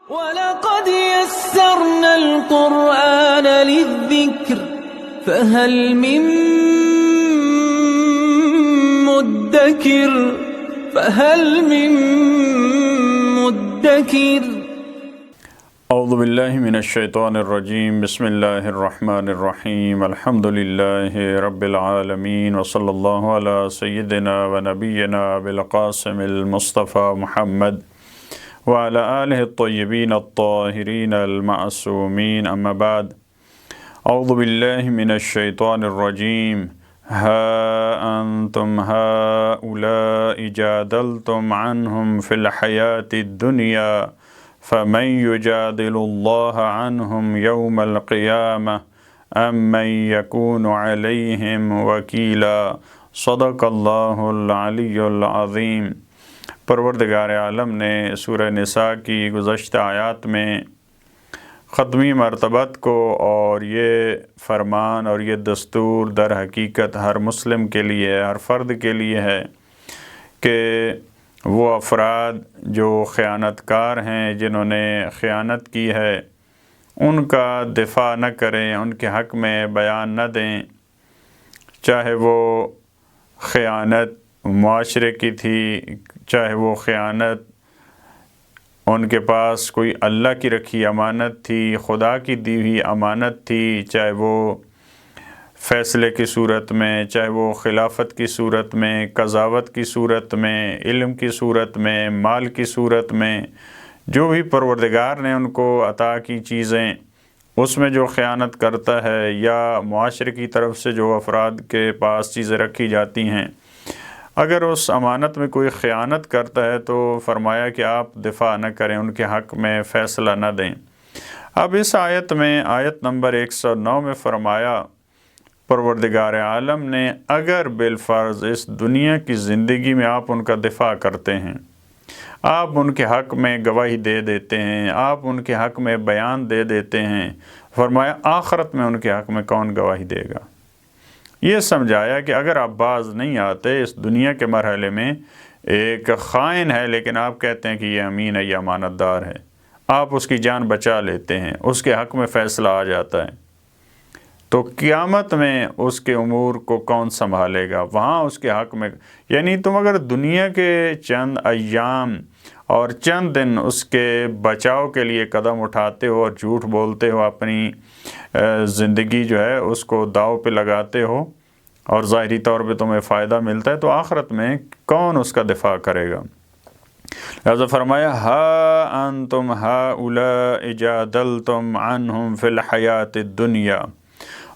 وَلَقَدْ يَسَّرْنَا الْقُرْآنَ لِلذِّكْرِ فَهَلْ مِن مُدَّكِرٍ اعوذ باللہ من الشیطان الرجیم بسم اللہ الرحمن الرحیم الحمد للہ رب العالمین وصلی اللہ علی سیدنا و نبینا بالقاسم المصطفى محمد وعلى آلہ الطیبین الطاہرین المعصومین اما بعد اعوذ باللہ من الشیطان الرجیم ہا انتم ہؤلاء جادلتم عنہم فی الحیاة الدنیا فمن يجادل الله عنهم يوم القيامة أم من يكون عليهم وكيلا صدق اللہ العلی العظیم۔ پروردگار عالم نے سورہ نساء کی گزشتہ آیات میں ختمی مرتبت کو اور یہ فرمان اور یہ دستور در حقیقت ہر مسلم کے لیے، ہر فرد کے لیے ہے کہ وہ افراد جو خیانت کار ہیں، جنہوں نے خیانت کی ہے، ان کا دفاع نہ کریں، ان کے حق میں بیان نہ دیں، چاہے وہ خیانت معاشرے کی تھی، چاہے وہ خیانت ان کے پاس کوئی اللہ کی رکھی امانت تھی، خدا کی دی ہوئی امانت تھی، چاہے وہ فیصلے کی صورت میں، چاہے وہ خلافت کی صورت میں، قضاوت کی صورت میں، علم کی صورت میں، مال کی صورت میں، جو بھی پروردگار نے ان کو عطا کی چیزیں، اس میں جو خیانت کرتا ہے، یا معاشرے کی طرف سے جو افراد کے پاس چیزیں رکھی جاتی ہیں، اگر اس امانت میں کوئی خیانت کرتا ہے تو فرمایا کہ آپ دفاع نہ کریں، ان کے حق میں فیصلہ نہ دیں۔ اب اس آیت میں، آیت نمبر 109 میں فرمایا پروردگار عالم نے اگر بالفرض اس دنیا کی زندگی میں آپ ان کا دفاع کرتے ہیں، آپ ان کے حق میں گواہی دے دیتے ہیں، آپ ان کے حق میں بیان دے دیتے ہیں، فرمایا آخرت میں ان کے حق میں کون گواہی دے گا؟ یہ سمجھایا کہ اگر آپ باز نہیں آتے اس دنیا کے مرحلے میں، ایک خائن ہے لیکن آپ کہتے ہیں کہ یہ امین ہے، یہ امانت دار ہے، آپ اس کی جان بچا لیتے ہیں، اس کے حق میں فیصلہ آ جاتا ہے، تو قیامت میں اس کے امور کو کون سنبھالے گا؟ وہاں اس کے حق میں، یعنی تم اگر دنیا کے چند ایام اور چند دن اس کے بچاؤ کے لیے قدم اٹھاتے ہو اور جھوٹ بولتے ہو، اپنی زندگی جو ہے اس کو داؤ پہ لگاتے ہو اور ظاہری طور پہ تمہیں فائدہ ملتا ہے، تو آخرت میں کون اس کا دفاع کرے گا؟ لہذا فرمایا ہا انتم ہؤلاء جادلتم عنہم فی الحیاۃ الدنیا،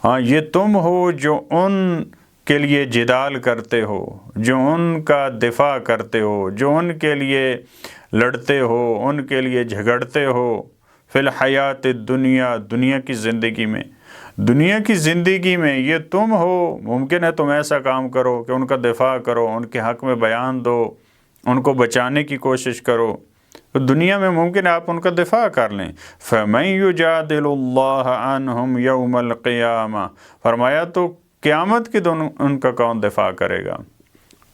ہاں یہ تم ہو جو ان کے لیے جدال کرتے ہو، جو ان کا دفاع کرتے ہو، جو ان کے لیے لڑتے ہو، ان کے لیے جھگڑتے ہو، فی الحیات الدنیا، دنیا کی زندگی میں، دنیا کی زندگی میں یہ تم ہو۔ ممکن ہے تم ایسا کام کرو کہ ان کا دفاع کرو، ان کے حق میں بیان دو، ان کو بچانے کی کوشش کرو، تو دنیا میں ممکن ہے آپ ان کا دفاع کر لیں۔ فَمَن يُجَادِلُ اللَّهَ عَنْهُمْ يَوْمَ الْقِيَامَةِ، فرمایا تو قیامت کے دن ان کا کون دفاع کرے گا؟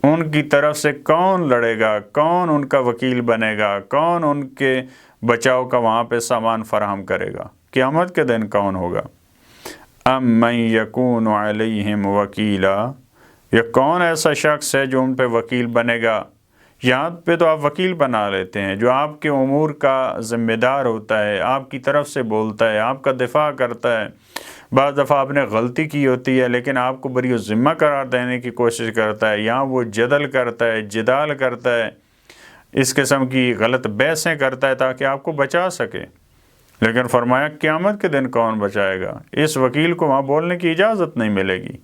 ان کی طرف سے کون لڑے گا؟ کون ان کا وکیل بنے گا؟ کون ان کے بچاؤ کا وہاں پہ سامان فراہم کرے گا؟ قیامت کے دن کون ہوگا؟ أَم مَّن يَكُونُ عَلَيْهِمْ وَكِيلًا، یہ کون ایسا شخص ہے جو ان پہ وکیل بنے گا؟ یہاں پہ تو آپ وکیل بنا لیتے ہیں، جو آپ کے امور کا ذمہ دار ہوتا ہے، آپ کی طرف سے بولتا ہے، آپ کا دفاع کرتا ہے۔ بعض دفعہ آپ نے غلطی کی ہوتی ہے لیکن آپ کو بری ذمہ قرار دینے کی کوشش کرتا ہے، یہاں وہ جدل کرتا ہے، جدال کرتا ہے، اس قسم کی غلط بحثیں کرتا ہے تاکہ آپ کو بچا سکے۔ لیکن فرمایا قیامت کے دن کون بچائے گا؟ اس وکیل کو وہاں بولنے کی اجازت نہیں ملے گی،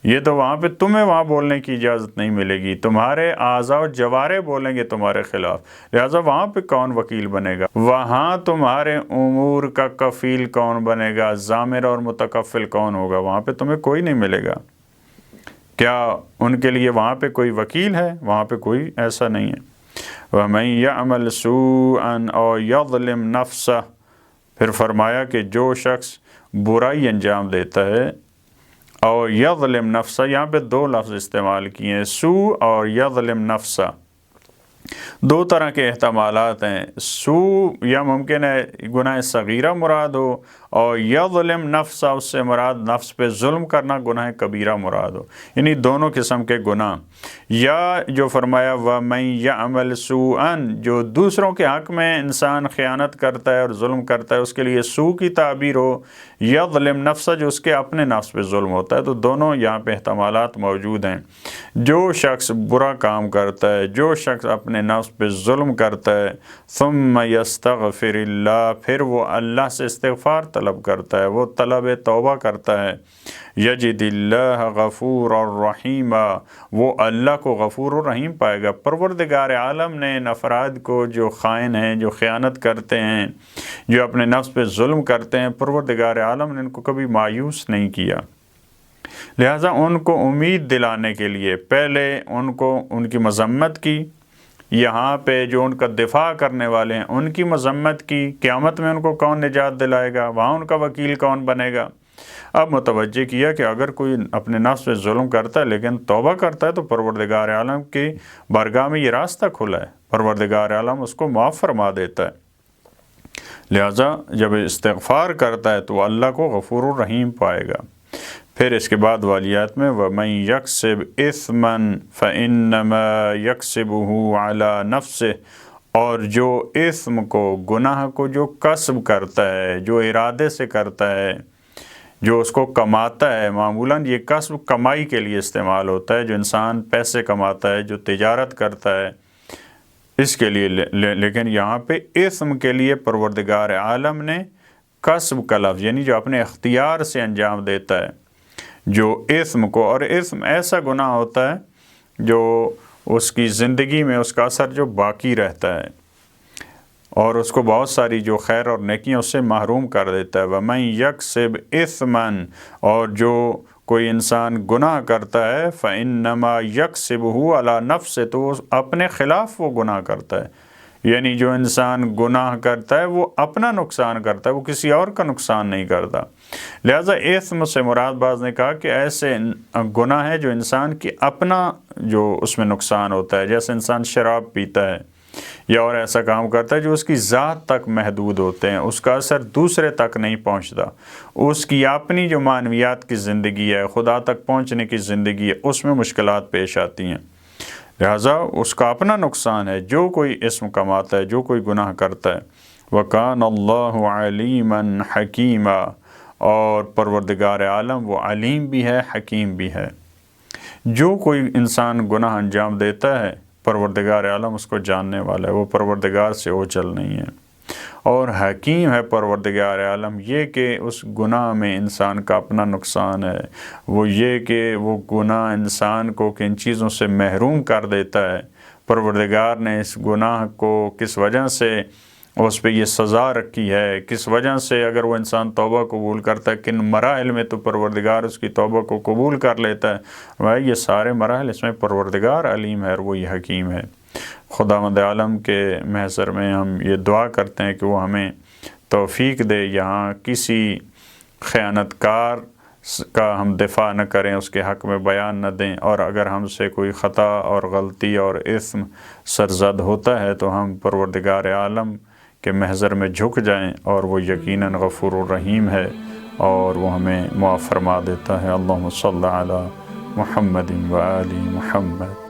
یہ تو وہاں پہ تمہیں وہاں بولنے کی اجازت نہیں ملے گی، تمہارے اعضاء و جوارح بولیں گے تمہارے خلاف، لہٰذا وہاں پہ کون وکیل بنے گا؟ وہاں تمہارے امور کا کفیل کون بنے گا؟ ضامر اور متکفل کون ہوگا؟ وہاں پہ تمہیں کوئی نہیں ملے گا۔ کیا ان کے لیے وہاں پہ کوئی وکیل ہے؟ وہاں پہ کوئی ایسا نہیں ہے۔ وَمَن يَعْمَلْ سُوءًا أَوْ يَظْلِمْ نَفْسَهُ، پھر فرمایا کہ جو شخص برائی انجام دیتا ہے، اور یظلم نفسہ، یہاں پہ دو لفظ استعمال کیے ہیں، سو اور یظلم نفسہ، دو طرح کے احتمالات ہیں، سو یا ممکن ہے گناہ صغیرہ مراد ہو، اور یظلم نفس اس سے مراد نفس پہ ظلم کرنا گناہ کبیرہ مراد ہو، یعنی دونوں قسم کے گناہ۔ یا جو فرمایا وَمَن يَعْمَلْ سُوءًا، جو دوسروں کے حق میں انسان خیانت کرتا ہے اور ظلم کرتا ہے اس کے لیے سو کی تعبیر ہو، یظلم نفس جو اس کے اپنے نفس پہ ظلم ہوتا ہے، تو دونوں یہاں پہ احتمالات موجود ہیں۔ جو شخص برا کام کرتا ہے، جو شخص اپنے نفس پہ ظلم کرتا ہے، ثم یستغفر اللہ، پھر وہ اللہ سے استغفار طلب کرتا ہے، وہ طلب توبہ کرتا ہے، یجد اللہ غفور الرحیم، وہ اللہ کو غفور الرحیم پائے گا۔ پروردگار عالم نے ان افراد کو جو خائن ہیں، جو خیانت کرتے ہیں، جو اپنے نفس پہ ظلم کرتے ہیں، پروردگار عالم نے ان کو کبھی مایوس نہیں کیا۔ لہٰذا ان کو امید دلانے کے لیے پہلے ان کو ان کی مذمت کی، یہاں پہ جو ان کا دفاع کرنے والے ہیں ان کی مذمت کی، قیامت میں ان کو کون نجات دلائے گا، وہاں ان کا وکیل کون بنے گا۔ اب متوجہ کیا کہ اگر کوئی اپنے نفس پہ ظلم کرتا ہے لیکن توبہ کرتا ہے تو پروردگار عالم کی بارگاہ میں یہ راستہ کھلا ہے، پروردگار عالم اس کو معاف فرما دیتا ہے۔ لہٰذا جب استغفار کرتا ہے تو اللہ کو غفور الرحیم پائے گا۔ پھر اس کے بعد والیات میں وَمَن يَكْسِبْ إِثْمًا فَإِنَّمَا يَكْسِبُهُ عَلَى نَفْسِهِ، اور جو اثم کو، گناہ کو جو کسب کرتا ہے، جو ارادے سے کرتا ہے، جو اس کو کماتا ہے، معمولاً یہ کسب کمائی کے لیے استعمال ہوتا ہے، جو انسان پیسے کماتا ہے، جو تجارت کرتا ہے اس کے لیے، لیکن یہاں پہ اثم کے لیے پروردگار عالم نے کسب کا لفظ، یعنی جو اپنے اختیار سے انجام دیتا ہے جو اثم کو، اور اثم ایسا گناہ ہوتا ہے جو اس کی زندگی میں اس کا اثر جو باقی رہتا ہے اور اس کو بہت ساری جو خیر اور نیکیاں اس سے محروم کر دیتا ہے۔ وَمَن يَكْسِبْ إِثْمًا، اور جو کوئی انسان گناہ کرتا ہے فَإِنَّمَا يَكْسِبُهُ عَلَى نَفْسِهِ، تو وہ اپنے خلاف وہ گناہ کرتا ہے، یعنی جو انسان گناہ کرتا ہے وہ اپنا نقصان کرتا ہے، وہ کسی اور کا نقصان نہیں کرتا۔ لہٰذا اثم سے مراد بعض نے کہا کہ ایسے گناہ ہے جو انسان کی اپنا جو اس میں نقصان ہوتا ہے، جیسے انسان شراب پیتا ہے یا اور ایسا کام کرتا ہے جو اس کی ذات تک محدود ہوتے ہیں، اس کا اثر دوسرے تک نہیں پہنچتا، اس کی اپنی جو معنویات کی زندگی ہے، خدا تک پہنچنے کی زندگی ہے، اس میں مشکلات پیش آتی ہیں، لہٰذا اس کا اپنا نقصان ہے۔ جو کوئی اسم کماتا ہے، جو کوئی گناہ کرتا ہے، وَكَانَ اللَّهُ عَلِيمًا حَكِيمًا، اور پروردگار عالم وہ علیم بھی ہے، حکیم بھی ہے۔ جو کوئی انسان گناہ انجام دیتا ہے پروردگار عالم اس کو جاننے والا ہے، وہ پروردگار سے اوجھل نہیں ہے، اور حکیم ہے پروردگار عالم۔ یہ کہ اس گناہ میں انسان کا اپنا نقصان ہے، وہ یہ کہ وہ گناہ انسان کو کن چیزوں سے محروم کر دیتا ہے، پروردگار نے اس گناہ کو کس وجہ سے اس پہ یہ سزا رکھی ہے، کس وجہ سے اگر وہ انسان توبہ قبول کرتا ہے، کن مراحل میں تو پروردگار اس کی توبہ کو قبول کر لیتا ہے، بھائی یہ سارے مراحل اس میں پروردگار علیم ہے اور وہی حکیم ہے۔ خداوند عالم کے محضر میں ہم یہ دعا کرتے ہیں کہ وہ ہمیں توفیق دے، یہاں کسی خیانت کار کا ہم دفاع نہ کریں، اس کے حق میں بیان نہ دیں، اور اگر ہم سے کوئی خطا اور غلطی اور اثم سرزد ہوتا ہے تو ہم پروردگار عالم کے محضر میں جھک جائیں، اور وہ یقیناً غفور الرحیم ہے اور وہ ہمیں معاف فرما دیتا ہے۔ اللہم صلی علی محمد و آل محمد۔